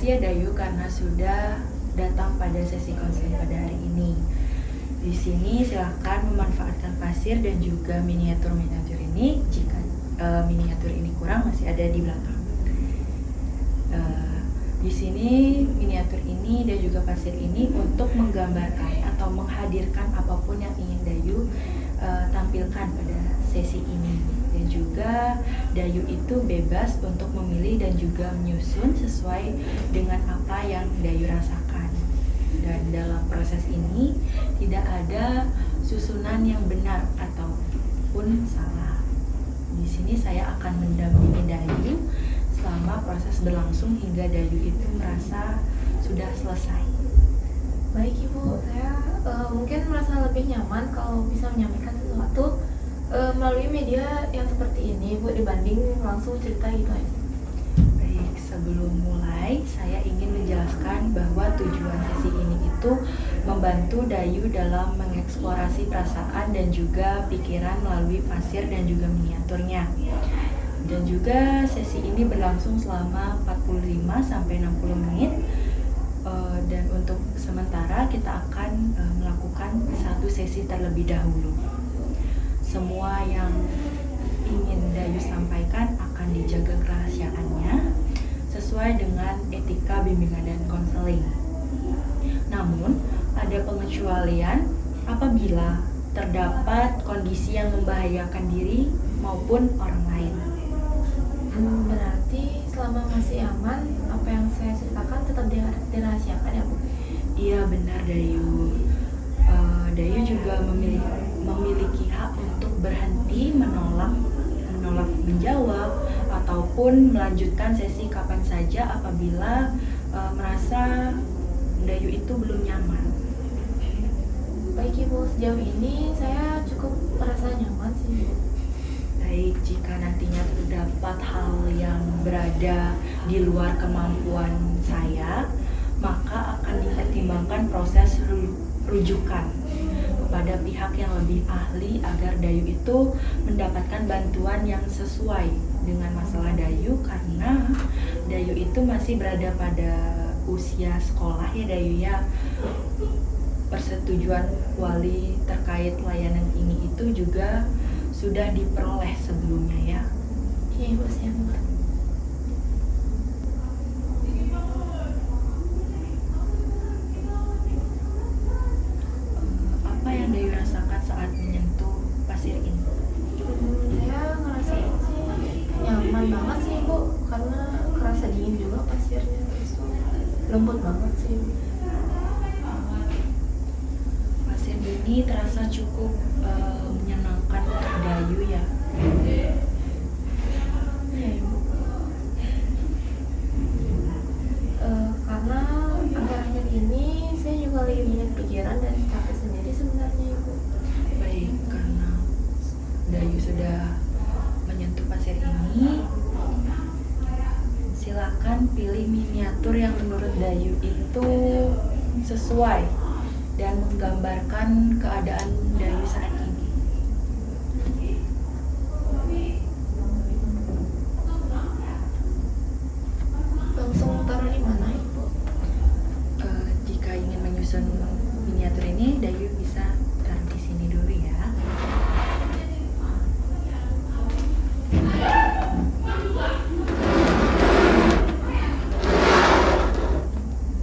kasih ya Dayu karena sudah datang pada sesi konseling pada hari ini. Di sini silahkan memanfaatkan pasir dan juga miniatur-miniatur ini. Jika miniatur ini kurang, masih ada di belakang. Di sini miniatur ini dan juga pasir ini untuk menggambarkan atau menghadirkan apapun yang ingin Dayu tampilkan pada sesi ini. Dan juga Dayu itu bebas untuk memilih dan juga menyusun sesuai dengan apa yang Dayu rasakan. Dan dalam proses ini tidak ada susunan yang benar ataupun salah. Di sini saya akan mendampingi Dayu selama proses berlangsung hingga Dayu itu merasa sudah selesai. Baik Ibu, saya mungkin merasa lebih nyaman kalau bisa menyampaikan sesuatu melalui media yang seperti ini Ibu dibanding langsung cerita gitu aja. Baik, sebelum mulai saya ingin menjelaskan bahwa tujuan sesi ini itu membantu Dayu dalam mengeksplorasi perasaan dan juga pikiran melalui pasir dan juga miniaturnya. Dan juga sesi ini berlangsung selama 45-60 menit. Dan untuk sementara kita akan melakukan satu sesi terlebih dahulu. Semua yang ingin Dayu sampaikan akan dijaga kerahasiaannya sesuai dengan etika bimbingan dan konseling. Namun, ada pengecualian apabila terdapat kondisi yang membahayakan diri maupun orang lain. Berarti selama masih aman, apa yang saya ceritakan tetap dirahasiakan ya Bu? Iya benar Dayu. Dayu juga memiliki hak untuk berhenti menolak menjawab ataupun melanjutkan sesi kapan saja apabila merasa Dayu itu belum nyaman. Baik Ibu, sejauh ini saya cukup merasa nyaman sih Bu. Baik, jika nantinya terdapat hal yang berada di luar kemampuan saya, maka akan dipertimbangkan proses rujukan kepada pihak yang lebih ahli agar Dayu itu mendapatkan bantuan yang sesuai dengan masalah Dayu, karena Dayu itu masih berada pada usia sekolah ya Dayu ya. Persetujuan wali terkait layanan ini itu juga sudah diperoleh sebelumnya ya. Iya Ibu, saya mengerti. Apa yang Dayu rasakan saat menyentuh pasir ini? Saya ngerasain sih nyaman banget sih Bu, karena kerasa dingin juga pasirnya, terus lembut banget sih. Pasir ini terasa cukup menyenangkan untuk Dayu ya. Iya Ibu. Karena akhir-akhir ini saya juga lagi banyak pikiran dan capek sendiri sebenarnya Ibu. Baik, karena Dayu sudah menyentuh pasir ini, silakan pilih miniatur yang menurut Dayu itu sesuai dan menggambarkan keadaan Dayu saat ini. Langsung taruh di mana Ibu? Jika ingin menyusun miniatur ini, Dayu bisa taruh di sini dulu ya.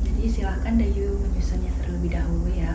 Jadi silahkan Dayu menyusunnya terlebih dahulu ya.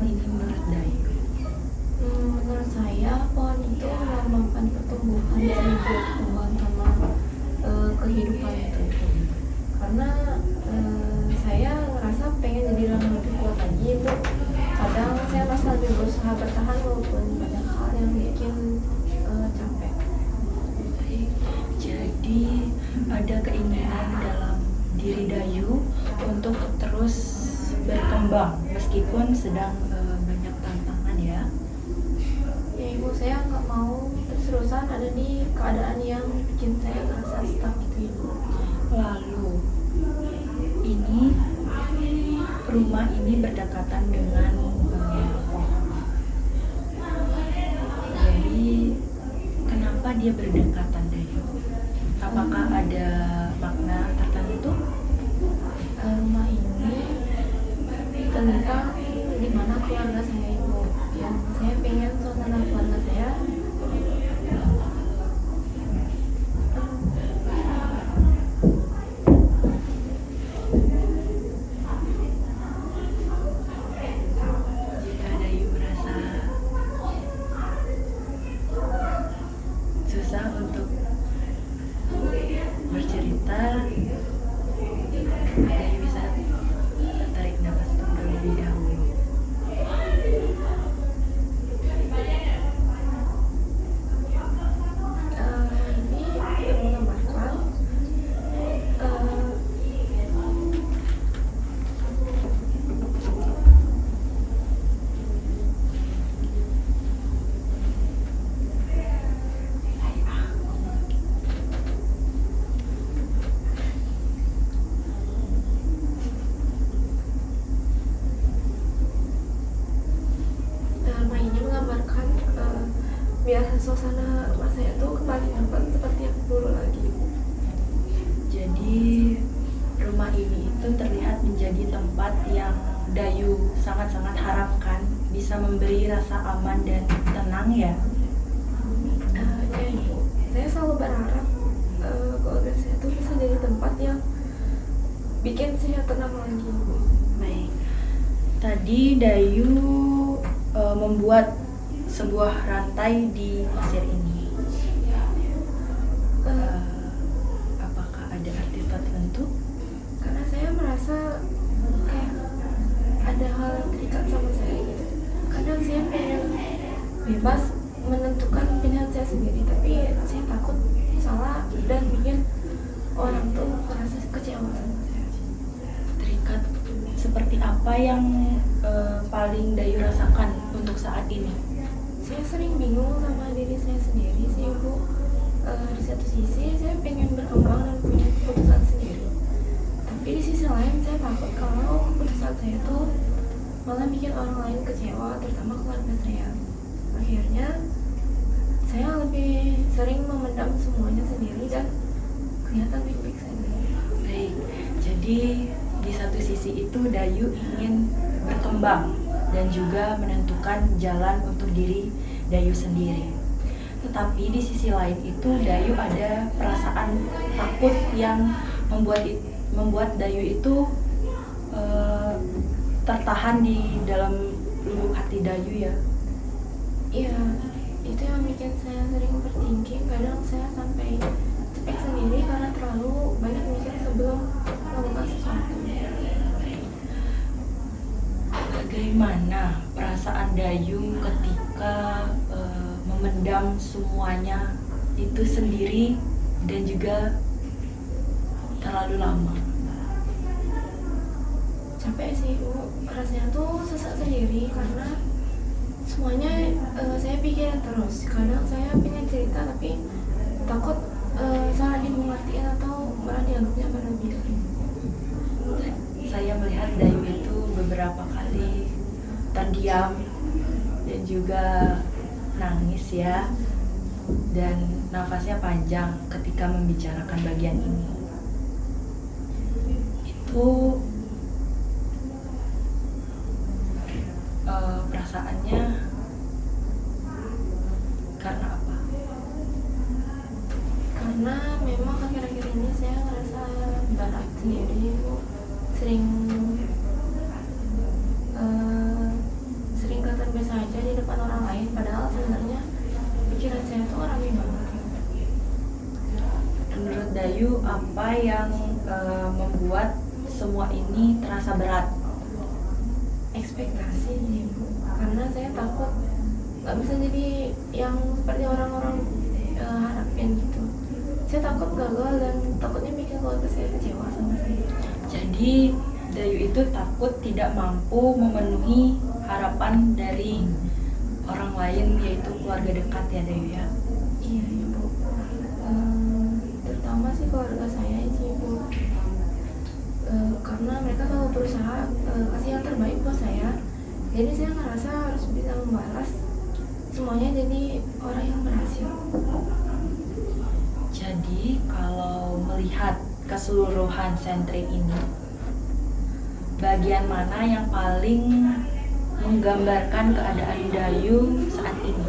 pohon ini menurut Dayu? Menurut saya pohon itu melambangkan pertumbuhan sama kehidupan itu. Karena saya ngerasa pengen jadi lebih kuat lagi itu. Kadang saya masih lebih berusaha bertahan walaupun banyak hal yang bikin capek. Baik, jadi ada keinginan dalam diri Dayu untuk terus berkembang meskipun sedang banyak tantangan ya. Ya ibu, saya nggak mau terus-terusan ada di keadaan yang bikin saya ngerasa stuck gitu ibu. Lalu ini rumah ini berdekatan dengan pohon. Jadi kenapa dia berdekatan Dayu? Apakah ada makna tertentu? Rumah ini tentang dimana keluarga saya ibu, yang saya pengen suasana keluarga saya Jika Dayu merasa susah untuk bercerita, Dayu bisa tarik nafas terlebih dahulu. ini menggambarkan rumah ini menggambarkan biar suasana rumah saya tuh kembali nyaman seperti yang dulu lagi. Jadi rumah ini itu terlihat menjadi tempat yang Dayu sangat-sangat harapkan bisa memberi rasa aman dan tenang ya. Ya ibu, saya selalu berharap keluarga saya tuh bisa jadi tempat yang bikin saya tenang lagi ibu. Baik, tadi Dayu membuat sebuah rantai di pasir ini. Apakah ada arti tertentu? Karena saya merasa kayak ada hal yang terikat sama saya gitu. Kadang saya pengen bebas menentukan pilihan saya sendiri, tapi saya takut salah dan bikin orang tuh merasa kecewa sama saya. Terikat seperti apa yang paling Dayu rasakan untuk saat ini? Saya sering bingung sama diri saya sendiri sih ibu. Di satu sisi saya pengen berkembang dan punya keputusan sendiri, tapi di sisi lain saya takut kalau keputusan saya tuh malah bikin orang lain kecewa, terutama keluarga saya. Akhirnya saya lebih sering memendam semuanya sendiri dan kelihatan baik-baik saja. Baik, jadi di satu sisi itu Dayu ingin berkembang dan juga menentukan jalan untuk diri Dayu sendiri. Tetapi di sisi lain itu Dayu ada perasaan takut yang membuat Dayu itu tertahan di dalam lubuk hati Dayu ya. Iya, itu yang bikin saya sering overthinking. Kadang saya sampai capek sendiri karena terlalu banyak mikir sebelum melakukan sesuatu. Bagaimana perasaan Dayu ketika memendam semuanya itu sendiri dan juga terlalu lama? Capek sih Bu, rasanya tuh sesak sendiri karena semuanya saya pikirin terus. Kadang saya pengen cerita tapi takut salah dimengertiin atau malah dianggapnya berlebihan. Saya melihat Dayu itu beberapa kali terdiam dan juga nangis ya, dan nafasnya panjang ketika membicarakan bagian ini. Itu perasaannya karena apa? Karena memang akhir-akhir ini saya ngerasa berat sendiri Bu. Sering Dayu apa yang membuat semua ini terasa berat? Ekspektasi sih Bu, karena saya takut nggak bisa jadi yang seperti orang-orang harapin gitu. Saya takut gagal dan takutnya bikin keluarga saya kecewa sama saya. Jadi Dayu itu takut tidak mampu memenuhi harapan dari orang lain, yaitu keluarga dekat ya Dayu ya? Iya Ibu, terutama sih keluarga saya sih Ibu, karena mereka selalu berusaha kasih yang terbaik buat saya. Jadi saya ngerasa harus bisa membalas semuanya jadi orang yang berhasil. Jadi kalau melihat keseluruhan sentri ini, bagian mana yang paling menggambarkan keadaan Dayu saat ini?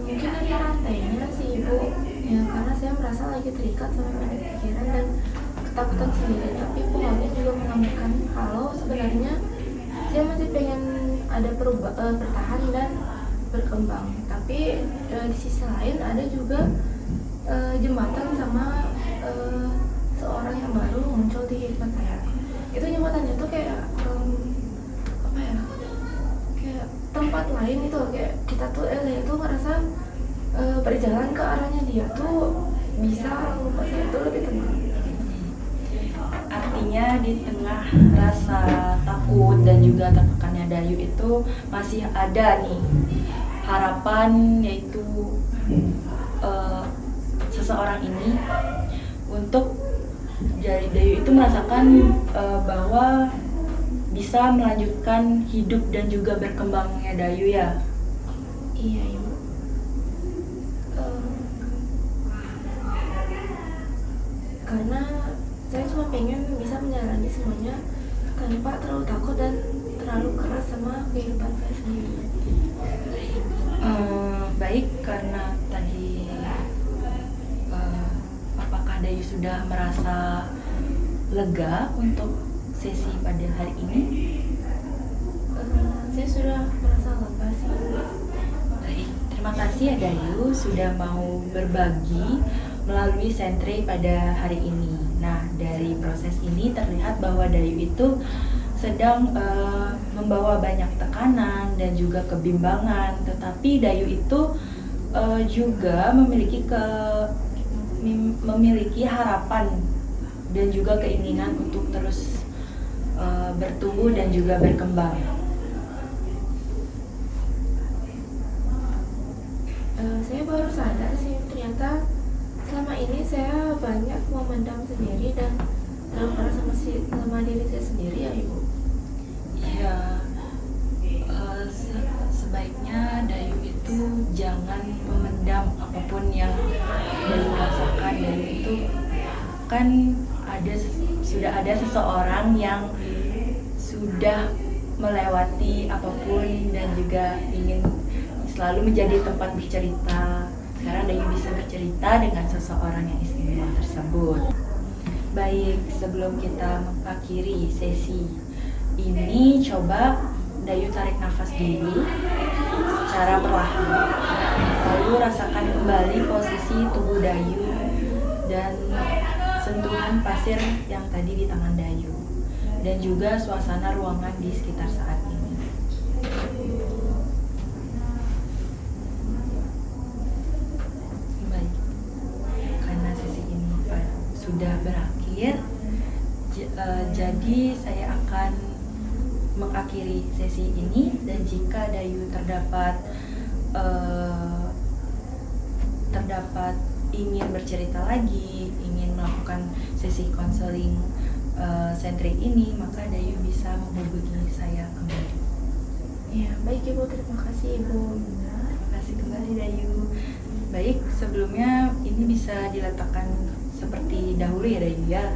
Mungkin dari rantainya sih Ibu, ya karena saya merasa lagi terikat sama banyak pikiran dan ketakutan sendiri. Tapi pokoknya juga mengabarkan kalau sebenarnya saya masih pengen ada bertahan dan berkembang. Tapi di sisi lain ada juga jembatan sama seorang yang baru muncul di kehidupan saya. Itu jembatannya tuh kayak apa ya, kayak tempat lain itu, kayak kita tuh saya tuh ngerasa berjalan ke arahnya dia tuh bisa membuat saya tuh lebih tenang. Artinya di tengah rasa takut dan juga tertekannya Dayu itu masih ada nih harapan, yaitu seseorang ini untuk jadi Dayu itu merasakan bahwa bisa melanjutkan hidup dan juga berkembangnya Dayu ya? Iya Ibu. Karena saya cuma pengen bisa menjalani semuanya tanpa terlalu takut dan terlalu keras sama kehidupan saya sendiri. Baik, karena tadi apakah Dayu sudah merasa lega untuk sesi pada hari ini? Saya sudah merasa lega sih. Baik, terima kasih ya Dayu sudah mau berbagi melalui sentre pada hari ini. Nah, dari proses ini terlihat bahwa Dayu itu sedang membawa banyak tekanan dan juga kebimbangan, tetapi Dayu itu juga memiliki harapan dan juga keinginan untuk terus bertumbuh dan juga berkembang. Saya baru sadar sih ternyata selama ini saya banyak memendam sendiri dan terlalu keras sama diri saya sendiri ya Ibu. Iya, sebaiknya Dayu itu jangan memendam apapun yang Dayu rasakan. Dayu itu kan sudah ada seseorang yang sudah melewati apapun dan juga ingin selalu menjadi tempat bercerita. Sekarang Dayu bisa bercerita dengan seseorang yang istimewa tersebut. Baik, sebelum kita mengakhiri sesi ini, coba Dayu tarik nafas dulu secara perlahan. Lalu rasakan kembali posisi tubuh Dayu dan sentuhan pasir yang tadi di tangan Dayu, dan juga suasana ruangan di sekitar saat ini. Baik, karena sesi ini sudah berakhir, jadi saya akan mengakhiri sesi ini. Dan jika Dayu terdapat ingin bercerita lagi, ingin melakukan sesi konseling sentre ini, maka Dayu bisa menghubungi saya kembali. Ya, baik Ibu, terima kasih Ibu. Terima kasih kembali Dayu. Baik, sebelumnya ini bisa diletakkan seperti dahulu ya Dayu ya.